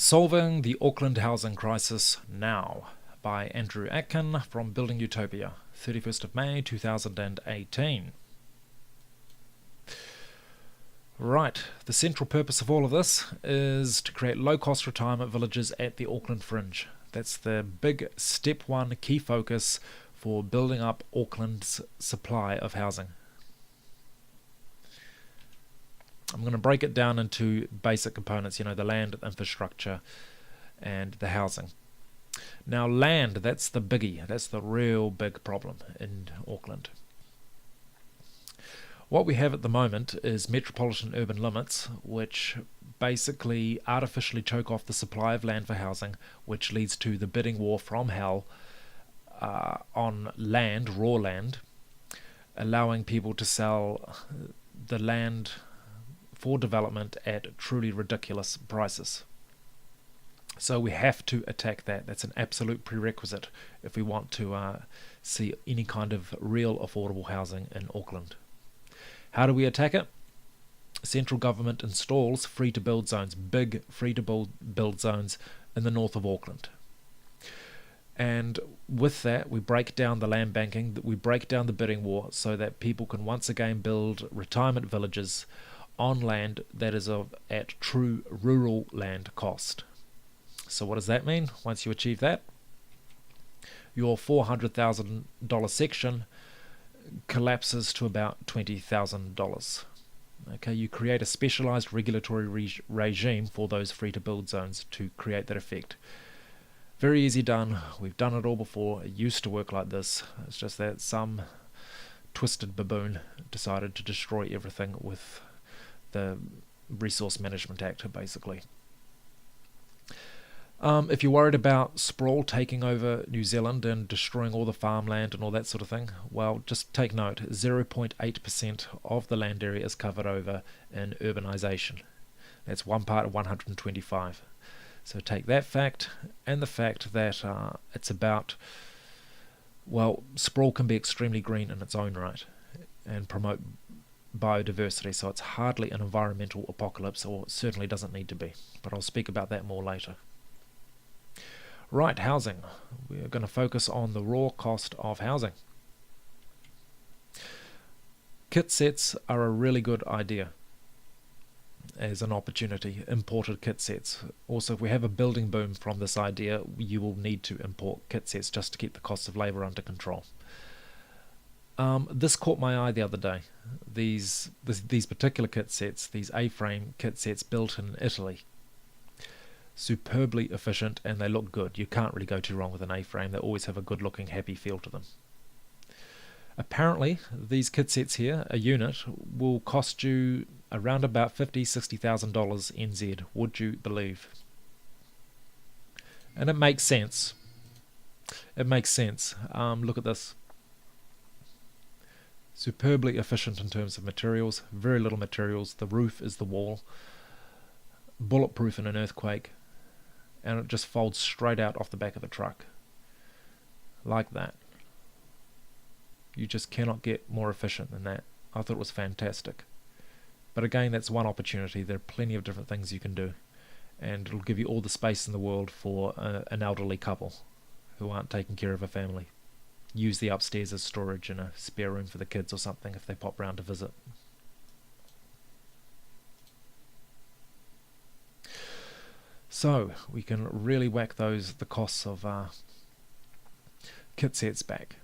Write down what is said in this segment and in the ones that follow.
Solving the Auckland Housing Crisis Now by Andrew Atkin from Building Utopia, 31st of May 2018. Right, the central purpose of all of this is to create low-cost retirement villages at the Auckland Fringe. That's the big step one key focus for building up Auckland's supply of housing. I'm going to break it down into basic components, the land, infrastructure, and the housing. Now, land, that's the biggie. That's the real big problem in Auckland. What we have at the moment is metropolitan urban limits, which basically artificially choke off the supply of land for housing, which leads to the bidding war from hell on land, raw land, allowing people to sell the land for development at truly ridiculous prices. So we have to attack that. That's an absolute prerequisite if we want to see any kind of real affordable housing in Auckland. How do we attack it? Central government installs free-to-build zones, big free-to-build zones in the north of Auckland. And with that, we break down the land banking, we break down the bidding war so that people can once again build retirement villages on land that is at true rural land cost. So what does that mean? Once you achieve that, your $400,000 section collapses to about $20,000. Okay, you create a specialized regulatory regime for those free-to-build zones to create that effect. Very easy done. We've done it all before. It used to work like this. It's just that some twisted baboon decided to destroy everything with the Resource Management Act, basically. If you're worried about sprawl taking over New Zealand and destroying all the farmland and all that sort of thing, well, just take note, 0.8% of the land area is covered over in urbanisation. That's 1 part of 125. So take that fact and the fact that it's about, well, sprawl can be extremely green in its own right and promote biodiversity, so it's hardly an environmental apocalypse, or certainly doesn't need to be, but I'll speak about that more later. Right, housing. We're going to focus on the raw cost of housing. Kit sets are a really good idea as an opportunity, imported kit sets. Also, if we have a building boom from this idea, you will need to import kit sets just to keep the cost of labour under control. This caught my eye the other day. These particular kit sets, these A-frame kit sets built in Italy. Superbly efficient, and they look good. You can't really go too wrong with an A-frame. They always have a good looking, happy feel to them. Apparently, these kit sets here, a unit, will cost you around about $50,000-$60,000 NZ, would you believe? And it makes sense. It makes sense. Look at this. Superbly efficient in terms of materials, very little materials. The roof is the wall, bulletproof in an earthquake, and it just folds straight out off the back of the truck like that. You just cannot get more efficient than that. I thought it was fantastic. But again, that's one opportunity. There are plenty of different things you can do, and it'll give you all the space in the world for an elderly couple who aren't taking care of a family. Use the upstairs as storage and a spare room for the kids or something if they pop round to visit. So we can really whack the costs of kit sets back.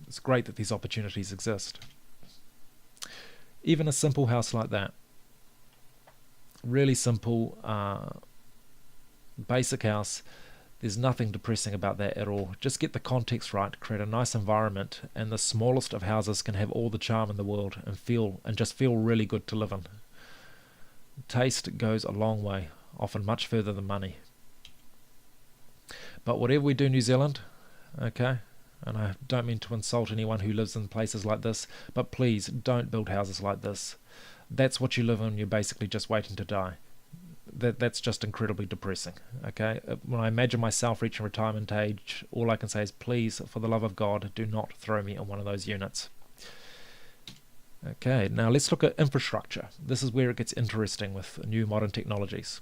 It's great that these opportunities exist. Even a simple house like that, really simple, basic house. There's nothing depressing about that at all. Just get the context right, create a nice environment, and the smallest of houses can have all the charm in the world and just feel really good to live in. Taste goes a long way, often much further than money. But whatever we do, New Zealand, okay, and I don't mean to insult anyone who lives in places like this, but please don't build houses like this. That's what you live in, you're basically just waiting to die. That's just incredibly depressing. Okay, when I imagine myself reaching retirement age, all I can say is, please, for the love of God, do not throw me in one of those units. Okay, now let's look at infrastructure. This is where it gets interesting with new modern technologies.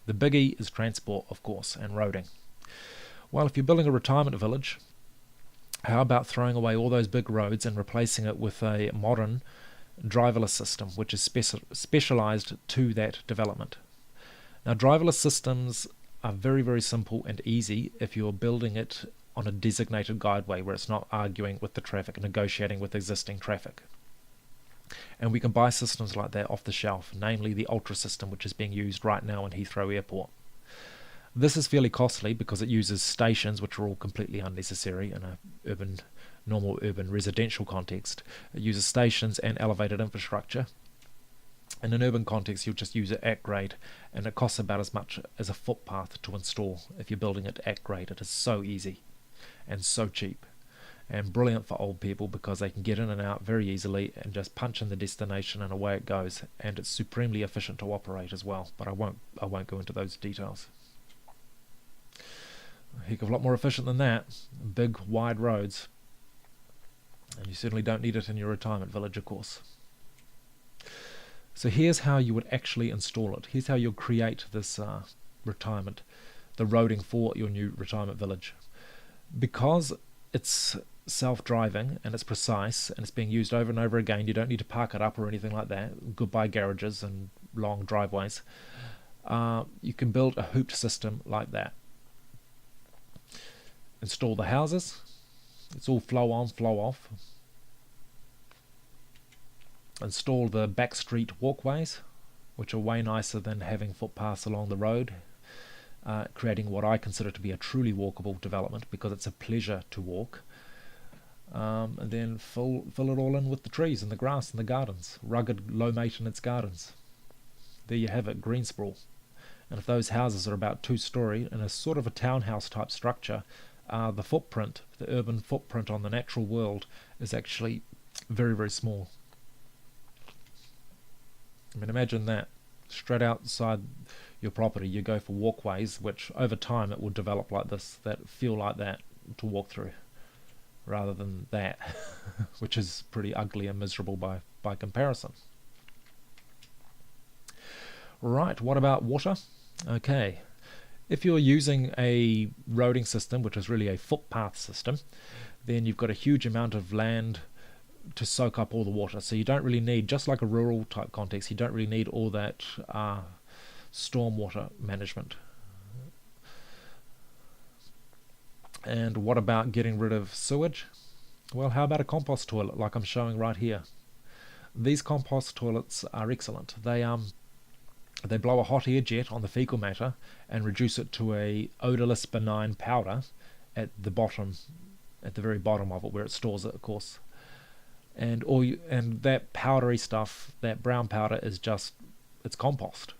The biggie is transport, of course, and roading. Well, if you're building a retirement village, how about throwing away all those big roads and replacing it with a modern driverless system, which is specialized to that development? Now, driverless systems are very, very simple and easy if you're building it on a designated guideway where it's not arguing with the traffic, negotiating with existing traffic. And we can buy systems like that off the shelf, namely the Ultra system, which is being used right now in Heathrow Airport. This is fairly costly because it uses stations, which are all completely unnecessary in a normal urban residential context. It uses stations and elevated infrastructure. In an urban context, you'll just use it at grade, and it costs about as much as a footpath to install if you're building it at grade. It is so easy and so cheap, and brilliant for old people because they can get in and out very easily and just punch in the destination and away it goes. And it's supremely efficient to operate as well, but I won't go into those details. A heck of a lot more efficient than that. Big, wide roads, and you certainly don't need it in your retirement village, of course. So here's how you would actually install it. Here's how you'll create this the roading for your new retirement village. Because it's self-driving and it's precise and it's being used over and over again, you don't need to park it up or anything like that. Goodbye garages and long driveways. You can build a hooped system like that. Install the houses. It's all flow on, flow off. Install the back street walkways, which are way nicer than having footpaths along the road, creating what I consider to be a truly walkable development because it's a pleasure to walk. And then fill it all in with the trees and the grass and the gardens, rugged, low maintenance gardens. There you have it, green sprawl. And if those houses are about 2-story in a sort of a townhouse type structure, the urban footprint on the natural world is actually very, very small. I mean, imagine that. Straight outside your property, you go for walkways, which over time it will develop like this, that feel like that to walk through, rather than that, which is pretty ugly and miserable by comparison. Right, what about water? Okay, if you're using a roading system, which is really a footpath system, then you've got a huge amount of land to soak up all the water. So you don't really need, just like a rural type context, you don't really need all that stormwater management. And what about getting rid of sewage? Well, how about a compost toilet like I'm showing right here? These compost toilets are excellent. They blow a hot air jet on the fecal matter and reduce it to a odorless benign powder at the very bottom of it, where it stores it, of course. And that powdery stuff, that brown powder, it's compost.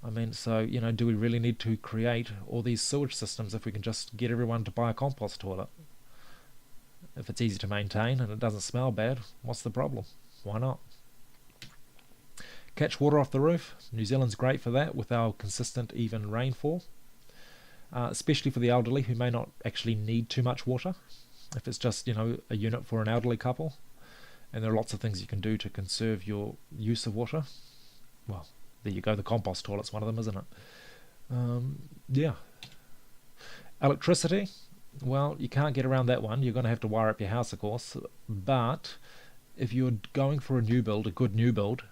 I mean, so, do we really need to create all these sewage systems if we can just get everyone to buy a compost toilet? If it's easy to maintain and it doesn't smell bad, what's the problem? Why not? Catch water off the roof. New Zealand's great for that with our consistent, even rainfall, especially for the elderly who may not actually need too much water. If it's just, a unit for an elderly couple. And there are lots of things you can do to conserve your use of water. Well, there you go, the compost toilet's one of them, isn't it? Yeah. Electricity, well, you can't get around that one. You're going to have to wire up your house, of course. But if you're going for a good new build,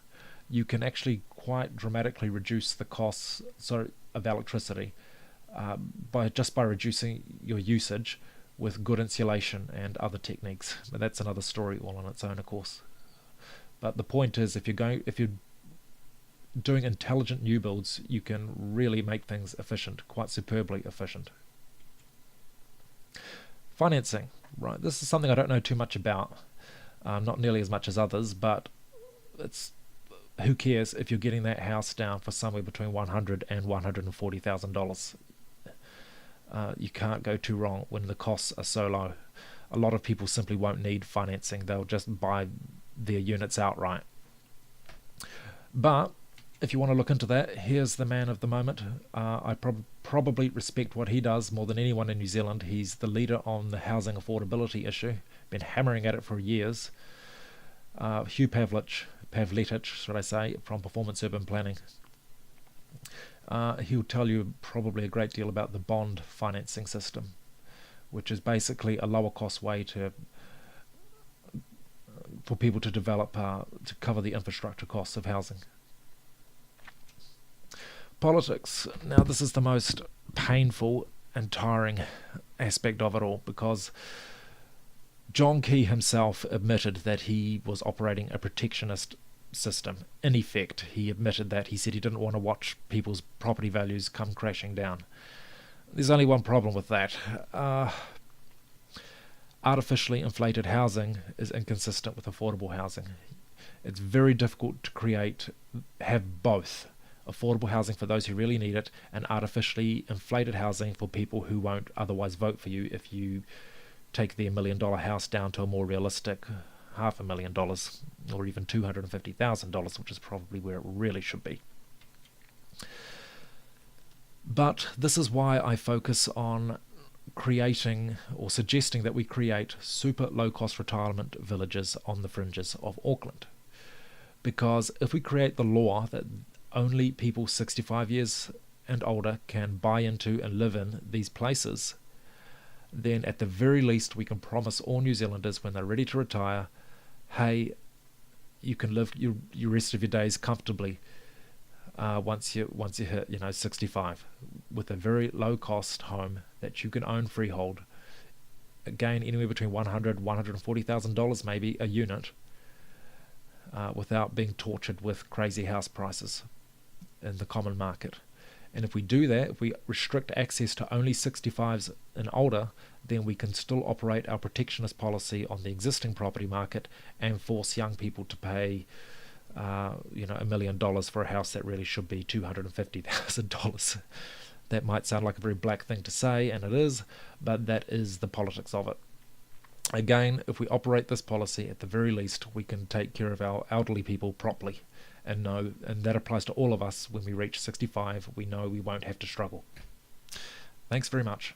you can actually quite dramatically reduce the costs of electricity by reducing your usage with good insulation and other techniques. But that's another story all on its own, of course. But the point is, if you're doing intelligent new builds, you can really make things efficient, quite superbly efficient. Financing, right? This is something I don't know too much about, not nearly as much as others, but who cares if you're getting that house down for somewhere between $100,000 and $140,000. You can't go too wrong when the costs are so low. A lot of people simply won't need financing. They'll just buy their units outright. But if you want to look into that, here's the man of the moment. I probably respect what he does more than anyone in New Zealand. He's the leader on the housing affordability issue. Been hammering at it for years. Hugh Pavletich, should I say, from Performance Urban Planning. he'll tell you probably a great deal about the bond financing system, which is basically a lower cost way for people to develop to cover the infrastructure costs of housing. Politics. Now, this is the most painful and tiring aspect of it all, because John Key himself admitted that he was operating a protectionist system. In effect, he admitted that. He said he didn't want to watch people's property values come crashing down. There's only one problem with that. Artificially inflated housing is inconsistent with affordable housing. It's very difficult to have both affordable housing for those who really need it and artificially inflated housing for people who won't otherwise vote for you if you take their $1 million house down to a more realistic $500,000 or even $250,000, which is probably where it really should be. But this is why I focus on creating or suggesting that we create super low-cost retirement villages on the fringes of Auckland. Because if we create the law that only people 65 years and older can buy into and live in these places, then at the very least we can promise all New Zealanders when they're ready to retire, hey, you can live your rest of your days comfortably once you hit 65, with a very low cost home that you can own freehold. Again, anywhere between $140,000 maybe a unit, without being tortured with crazy house prices in the common market. And if we do that, if we restrict access to only 65s and older, then we can still operate our protectionist policy on the existing property market and force young people to pay $1 million for a house that really should be $250,000. That might sound like a very black thing to say, and it is, but that is the politics of it. Again, if we operate this policy, at the very least, we can take care of our elderly people properly, and that applies to all of us. When we reach 65, we know we won't have to struggle. Thanks very much.